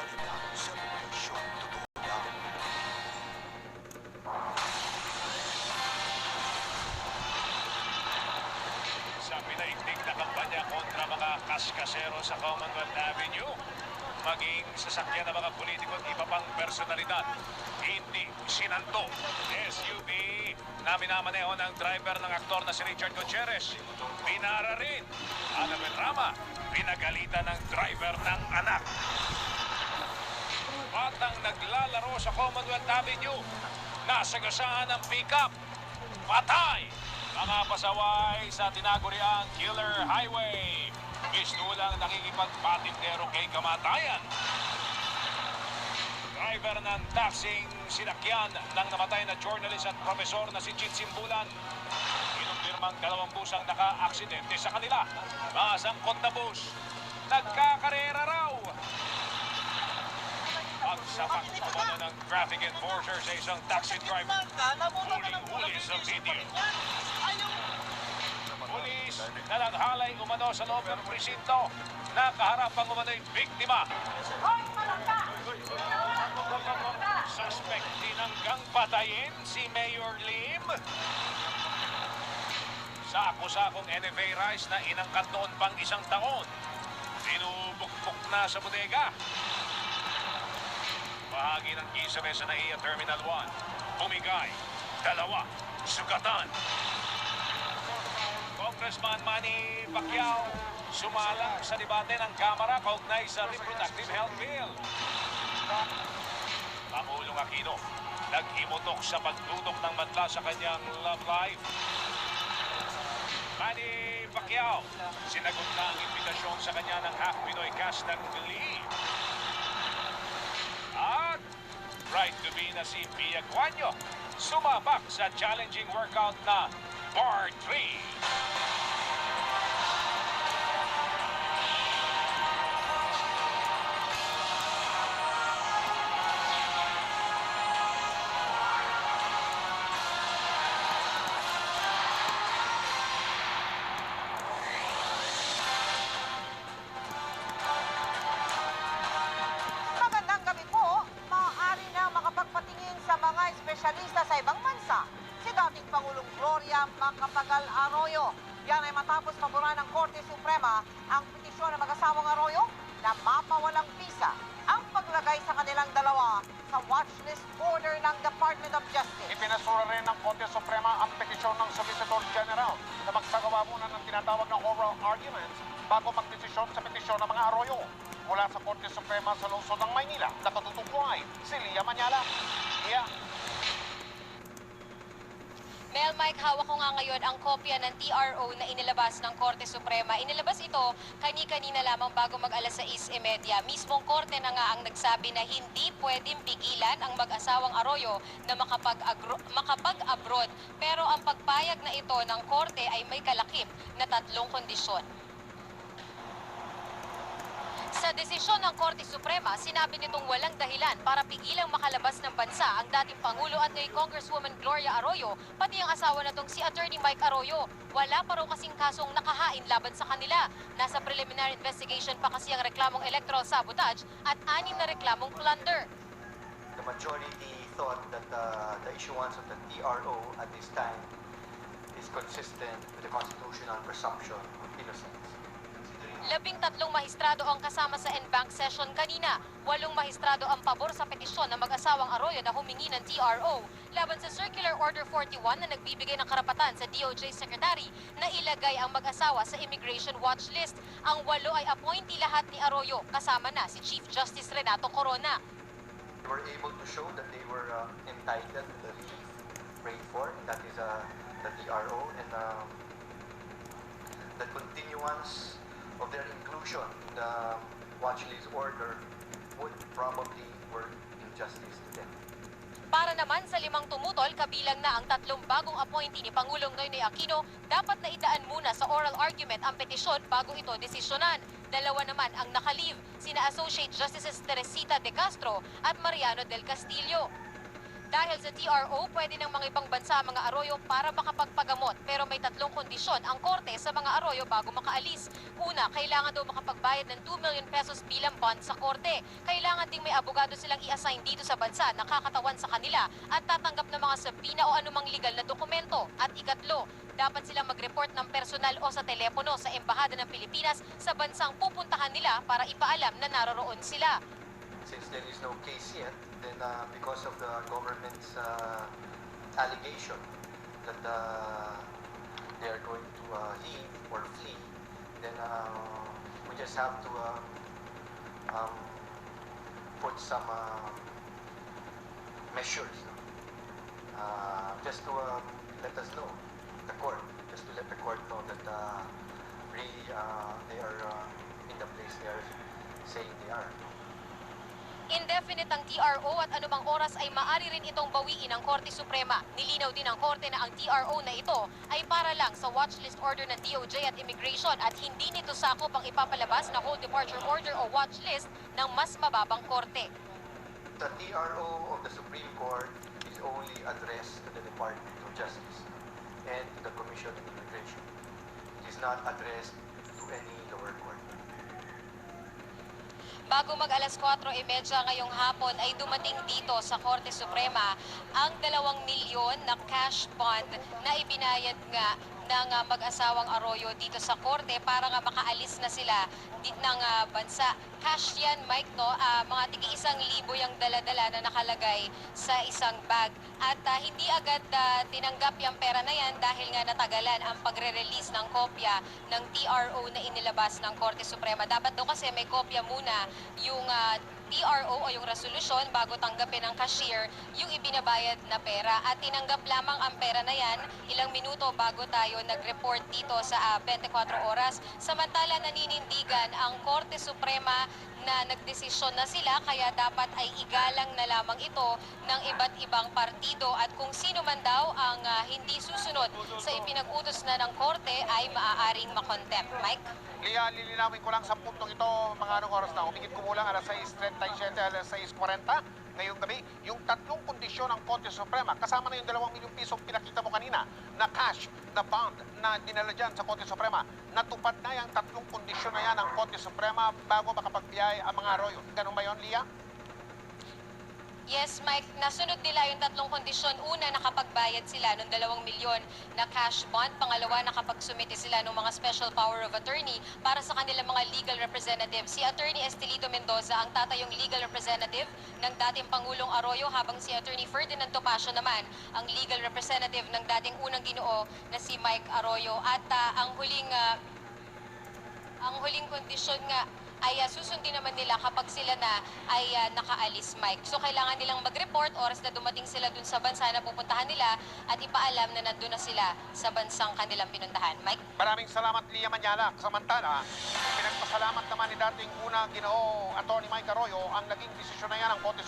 Balitaan sa revolusyon, totoo lang. Sa pinaigting na kampanya kontra mga kaskasero sa Commonwealth Avenue, maging sasakyan ng mga politiko at iba pang personalidad. Hindi sinanto. SUV na minamaneho ng driver ng aktor na si Richard Gutierrez. Pinara rin. Annabel Rama, pinagalitan ng driver ng anak. Batang naglalaro sa Commonwealth Avenue. Nasagasaan ng pick-up. Patay! Mga pasaway sa tinaguriang Killer Highway. Pistulang nakikipagpatintero kay kamatayan. Driver ng taxing sinakyan ng namatay na journalist at profesor na si Jit Simbulan. Kinumpirmang 2 busang naka-aksidente sa kanila. Masangkot na bus. Nagkakarera raw. Pagsapak sa mano ng traffic enforcer sa isang taxi driver. Huling-huli sa video. Pulis na naghalay umano sa loob ng presinto. Nakaharap ang umano'y biktima. Suspect tinanggang patayin si Mayor Lim. Sa akusakong NFA rice na inangkat noon pang 1 taon. Binubukbok na sa bodega. Bahagi ng kisame sa NAIA Terminal 1. Bumigay. 2. Sugatan. Congressman Manny Pacquiao sumalang sa debate ng Kamara kaugnay sa Reproductive Health Bill. Pangulong Aquino nag-imutok sa pagdudok ng madla sa kanyang love life. Manny Pacquiao sinagot na ang imbitasyon sa kanya ng half-Pinoy cast ng Glee. At right to be na si Pia Guanyo sumabak sa challenging workout na Bar 3. Magandang gabi po. Maaari na makapagpatingin sa mga espesyalista sa ibang bansa si dating Pangulong Gloria Macapagal Arroyo. Yan ay matapos paboran ng Korte Suprema ang petisyon ng mag-asawang Arroyo na mapawalang visa ang paglagay sa kanilang dalawa sa watchlist order ng Department of Justice. Ipinasura rin ng Korte Suprema ang petisyon ng Solicitor General na magsagawa muna ng tinatawag na oral arguments bago magdesisyon sa petisyon ng mga Arroyo. Mula sa Korte Suprema sa lungsod ng Maynila, nakatutukoy si Lia Manyala. Lia. Mel, Mike, hawak ko nga ngayon ang kopya ng TRO na inilabas ng Korte Suprema. Inilabas ito kani-kanina lamang bago mag-alas 6:30. Mismong korte na nga ang nagsabi na hindi pwedeng pigilan ang mag-asawang Arroyo na makapag-abroad. Pero ang pagpayag na ito ng korte ay may kalakip na 3 kondisyon. Sa desisyon ng Korte Suprema, sinabi nitong walang dahilan para pigilang makalabas ng bansa ang dating Pangulo at ngayon Congresswoman Gloria Arroyo, pati ang asawa na tong si Attorney Mike Arroyo. Wala pa raw kasing kasong nakahain laban sa kanila. Nasa preliminary investigation pa kasi ang reklamong electoral sabotage at 6 na reklamong plunder. The majority thought that the issuance of the TRO at this time is consistent with the constitutional presumption of innocence. 13 mahistrado ang kasama sa en banc session kanina. 8 mahistrado ang pabor sa petisyon ng mag-asawang Arroyo na humingi ng TRO laban sa Circular Order 41 na nagbibigay ng karapatan sa DOJ Secretary na ilagay ang mag-asawa sa immigration watch list. Ang 8 ay appointee lahat ni Arroyo, kasama na si Chief Justice Renato Corona. They were able to show that they were entitled to the relief prayed for, that is the TRO, and the continuance of their inclusion in the watch list order would probably work injustice to them. Para naman sa 5 tumutol, kabilang na ang 3 bagong appointee ni Pangulong Noynoy Aquino, dapat na idaan muna sa oral argument ang petisyon bago ito desisyonan. 2 naman ang nakalive, sina Associate Justices Teresita De Castro at Mariano Del Castillo. Dahil sa TRO, pwede ng mga ibang bansa ang mga Arroyo para makapagpagamot. Pero may 3 kondisyon ang korte sa mga Arroyo bago makaalis. Una, kailangan daw makapagbayad ng 2 million pesos bilang bond sa korte. Kailangan ding may abogado silang i-assign dito sa bansa na kakatawan sa kanila at tatanggap ng mga sabina o anumang legal na dokumento. At ikatlo, dapat silang mag-report ng personal o sa telepono sa Embahada ng Pilipinas sa bansang pupuntahan nila para ipaalam na naroroon sila. Since there is no case yet, then because of the government's allegation that they are going to leave or flee, then we just have to put some measures just to let us know, the court, just to let the court know that really they are in the place they are saying they are. Indefinite ang TRO at anumang oras ay maaari rin itong bawiin ng Korte Suprema. Nilinaw din ng Korte na ang TRO na ito ay para lang sa watchlist order ng DOJ at Immigration at hindi nito sakop ang ipapalabas na hold departure order o watchlist ng mas mababang korte. The TRO of the Supreme Court is only addressed to the Department of Justice and to the Commission on Immigration. It is not addressed to any lower court. Bago mag alas 4:30 ngayong hapon ay dumating dito sa Korte Suprema ang 2 milyon na cash bond na ibinayad nga ng mag-asawang Arroyo dito sa korte para nga makaalis na sila ng bansa. Cash yan, Mike, no? Mga tigi 1,000 yung dala-dala na nakalagay sa isang bag. At hindi agad tinanggap yung pera na yan dahil nga natagalan ang pagre-release ng kopya ng TRO na inilabas ng Korte Suprema. Dapat daw kasi may kopya muna yung TRO o yung resolusyon bago tanggapin ng cashier yung ibinabayad na pera. At tinanggap lamang ang pera na yan ilang minuto bago tayo nag-report dito sa 24 oras. Samantala naninindigan ang Korte Suprema na nagdesisyon na sila kaya dapat ay igalang na lamang ito ng iba't ibang partido at kung sino man daw ang hindi susunod sa ipinag-utos na ng korte ay maaaring makontempt. Mike? Lia, lilinawin ko lang sa puntong ito, mga anong oras na. Umigit kumulang alas 6:37, alas 6:40 ngayong gabi. Yung 3 kondisyon ng Korte Suprema, kasama na yung 2 milyong pisong pinakita mo kanina na cash, na bond na dinala dyan sa Korte Suprema. Natupad na yung 3 kondisyon na yan ng Korte Suprema bago makapagbiyay ang mga Arroyo. Ganun ba yun, Lia? Yes, Mike. Nasunod nila yung 3 kondisyon. Una, nakapagbayad sila ng 2 milyon na cash bond. Pangalawa, nakapagsumite sila ng mga special power of attorney para sa kanilang mga legal representative. Si Attorney Estelito Mendoza ang tatayong legal representative ng dating Pangulong Arroyo habang si Attorney Ferdinand Topacio naman ang legal representative ng dating unang Ginoo na si Mike Arroyo. At ang huling kondisyon nga ay susundin naman nila kapag sila na ay nakaalis, Mike. So kailangan nilang mag-report oras na dumating sila dun sa bansa na pupuntahan nila at ipaalam na nandun na sila sa bansang kanilang pinuntahan. Mike? Maraming salamat, Lia Manyala. Samantala, pinagpasalamat naman ni dating unang Ginoo Atty. Mike Arroyo ang naging desisyon na yan ng Korte